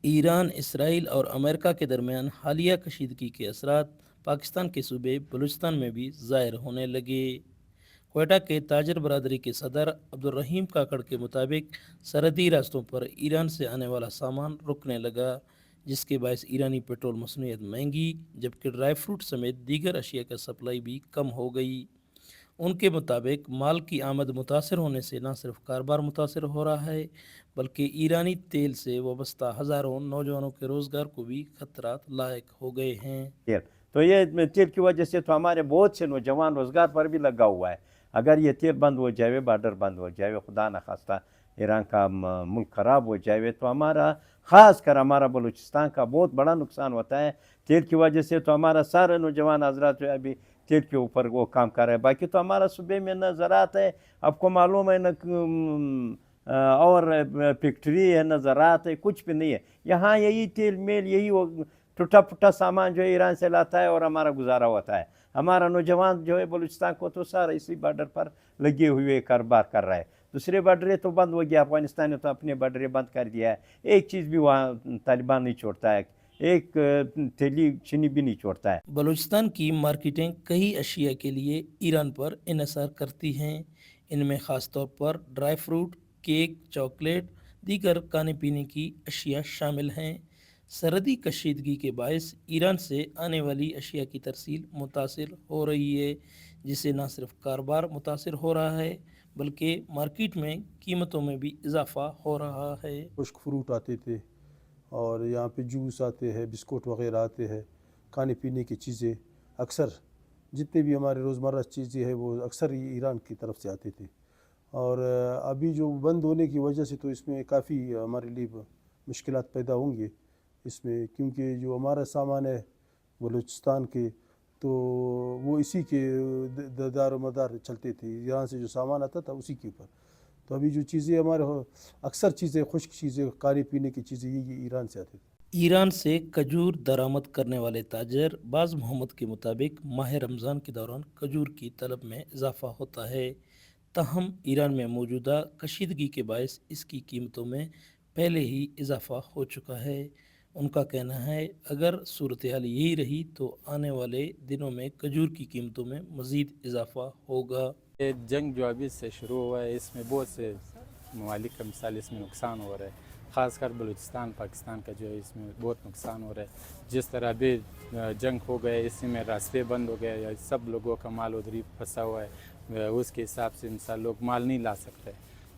ایران، اسرائیل اور امریکہ کے درمیان حالیہ کشیدگی کے اثرات پاکستان کے صوبے بلوچستان میں بھی ظاہر ہونے لگے۔ کوئٹہ کے تاجر برادری کے صدر عبدالرحیم کاکڑ کے مطابق سرحدی راستوں پر ایران سے آنے والا سامان رکنے لگا، جس کے باعث ایرانی پیٹرول مصنوعات مہنگی، جبکہ ڈرائی فروٹ سمیت دیگر اشیاء کا سپلائی بھی کم ہو گئی۔ ان کے مطابق مال کی آمد متاثر ہونے سے نہ صرف کاروبار متاثر ہو رہا ہے، بلکہ ایرانی تیل سے وابستہ ہزاروں نوجوانوں کے روزگار کو بھی خطرات لاحق ہو گئے ہیں۔ تو یہ تیل کی وجہ سے تو ہمارے بہت سے نوجوان روزگار پر بھی لگا ہوا ہے۔ اگر یہ تیل بند ہو جائے، بارڈر بند ہو جائے، خدا نخواستہ ایران کا ملک خراب ہو جائے، تو ہمارا خاص کر ہمارا بلوچستان کا بہت بڑا نقصان ہوتا ہے۔ تیل کی وجہ سے تو ہمارا سارے نوجوان حضرات جو ابھی تیل کے اوپر وہ کام کر رہے ہیں۔ باقی تو ہمارا صوبے میں نہ زراعت ہے، آپ کو معلوم ہے، نہ اور فیکٹری ہے، نہ زراعت ہے، کچھ بھی نہیں ہے۔ یہاں یہی تیل میل، یہی وہ ٹوٹا پھوٹا سامان جو ہے ایران سے لاتا ہے اور ہمارا گزارا ہوتا ہے۔ ہمارا نوجوان جو ہے بلوچستان کو تو سارا اسی بارڈر پر لگے ہوئے کاروبار کر رہا ہے۔ دوسرے بارڈریں تو بند ہو گیا، افغانستان نے تو اپنے بارڈریں بند کر دیا ہے۔ ایک چیز بھی وہاں طالبان نہیں چھوڑتا ہے، ایک تھیلی چینی بھی نہیں چھوڑتا ہے۔ بلوچستان کی مارکیٹیں کئی اشیاء کے لیے ایران پر انحصار کرتی ہیں۔ ان میں خاص طور پر ڈرائی فروٹ، کیک، چاکلیٹ، دیگر کھانے پینے کی اشیاء شامل ہیں۔ سرحدی کشیدگی کے باعث ایران سے آنے والی اشیاء کی ترسیل متاثر ہو رہی ہے، جس سے نہ صرف کاروبار متاثر ہو رہا ہے، بلکہ مارکیٹ میں قیمتوں میں بھی اضافہ ہو رہا ہے۔ خشک فروٹ آتے تھے اور یہاں پہ جوس آتے ہیں، بسکٹ وغیرہ آتے ہیں، کھانے پینے کی چیزیں اکثر جتنے بھی ہمارے روزمرہ چیزیں ہیں وہ اکثر ایران کی طرف سے آتے تھے۔ اور ابھی جو بند ہونے کی وجہ سے تو اس میں کافی ہمارے لیے مشکلات پیدا ہوں گے اس میں، کیونکہ جو ہمارا سامان ہے بلوچستان کے تو وہ اسی کے دار و مدار چلتے تھے، ایران سے جو سامان آتا تھا اسی کے اوپر۔ تو ابھی جو چیزیں ہمارے اکثر چیزیں خشک چیزیں کھانے پینے کی چیزیں یہ ایران سے آتی تھیں۔ ایران سے کھجور درآمد کرنے والے تاجر باز محمد کے مطابق ماہ رمضان کے دوران کھجور کی طلب میں اضافہ ہوتا ہے، تاہم ایران میں موجودہ کشیدگی کے باعث اس کی قیمتوں میں پہلے ہی اضافہ ہو چکا ہے۔ ان کا کہنا ہے اگر صورتحال یہی رہی تو آنے والے دنوں میں کھجور کی قیمتوں میں مزید اضافہ ہوگا۔ یہ جنگ جو ابھی سے شروع ہوا ہے، اس میں بہت سے ممالک کا مثال اس میں نقصان ہو رہا ہے، خاص کر بلوچستان پاکستان کا جو ہے اس میں بہت نقصان ہو رہا ہے۔ جس طرح ابھی جنگ ہو گئے، اسی میں راستے بند ہو گئے، سب لوگوں کا مال ادھر پھنسا ہوا ہے، اس کے حساب سے مثال لوگ مال نہیں لا سکتے۔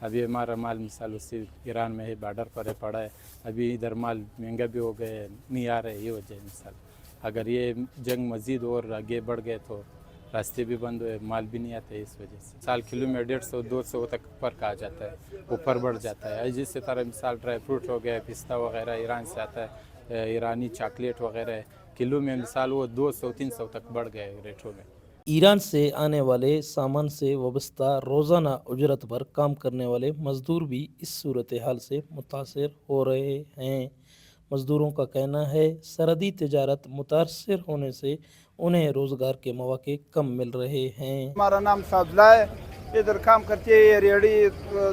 ابھی ہمارا مال مثال اسی ایران میں ہے، بارڈر پر ہے پڑا ہے، ابھی ادھر مال مہنگا بھی ہو گئے، نہیں آ رہے، یہ وجہ ہے مثال۔ اگر یہ جنگ مزید اور آگے بڑھ گئے تو راستے بھی بند ہوئے، مال بھی نہیں آتے، اس وجہ سے سال کلو میں 150-200 تک فرق آ جاتا ہے، اوپر بڑھ جاتا ہے۔ جس طرح مثال ڈرائی فروٹ ہو گیا، پستہ وغیرہ ایران سے آتا ہے، ایرانی چاکلیٹ وغیرہ کلو میں مثال وہ 200-300 تک بڑھ گئے ریٹوں میں۔ ایران سے آنے والے سامان سے وابستہ روزانہ اجرت پر کام کرنے والے مزدور بھی اس صورتحال سے متاثر ہو رہے ہیں۔ مزدوروں کا کہنا ہے سرحدی تجارت متاثر ہونے سے انہیں روزگار کے مواقع کم مل رہے ہیں۔ ہمارا نام سعداللہ ہے، ادھر کام کرتے ہیں، ریڈی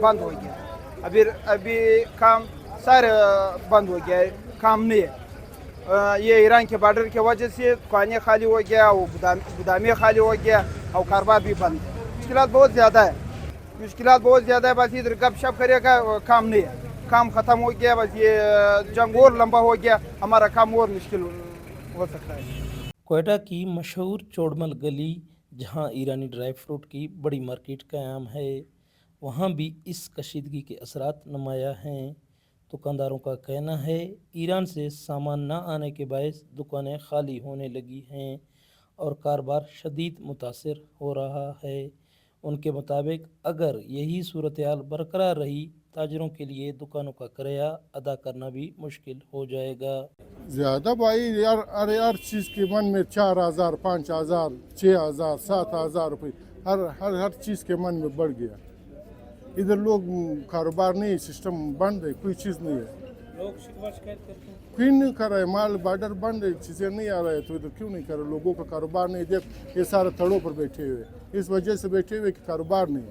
بند ہو گیا، ابھی کام سارے بند ہو گیا ہے، کام نہیں ہے۔ یہ ایران کے بارڈر کی وجہ سے دکانیں خالی ہو گیا، وہ گودامیں خالی ہو گیا اور کاروبار بھی بند۔ مشکلات بہت زیادہ ہے، بس ادھر گپ شپ کرے گا، کام نہیں ہے، کام ختم ہو گیا، بس یہ جنگ اور لمبا ہو گیا، ہمارا کام اور مشکل ہو سکتا ہے۔ کوئٹہ کی مشہور چوڑمل گلی، جہاں ایرانی ڈرائی فروٹ کی بڑی مارکیٹ قیام ہے، وہاں بھی اس کشیدگی کے اثرات نمایاں ہیں۔ دکانداروں کا کہنا ہے ایران سے سامان نہ آنے کے باعث دکانیں خالی ہونے لگی ہیں اور کاروبار شدید متاثر ہو رہا ہے۔ ان کے مطابق اگر یہی صورتحال برقرار رہی، تاجروں کے لیے دکانوں کا کرایہ ادا کرنا بھی مشکل ہو جائے گا۔ زیادہ بھائی ہر چیز کے من میں 4000 5000 6000 7000 روپے ہر چیز کے من میں بڑھ گیا۔ ادھر لوگ کاروبار نہیں، سسٹم بند ہے، کوئی چیز نہیں ہے، لوگ شکایت کرتے ہیں، کوئی نہیں کر رہے، مال بارڈر بند ہے، چیزیں نہیں آ رہے تو ادھر کیوں نہیں کر رہے؟ لوگوں کا کاروبار نہیں، دیکھ یہ سارے تھڑوں پر بیٹھے ہوئے، اس وجہ سے بیٹھے ہوئے کہ کاروبار نہیں،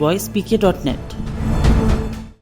voicepk.net।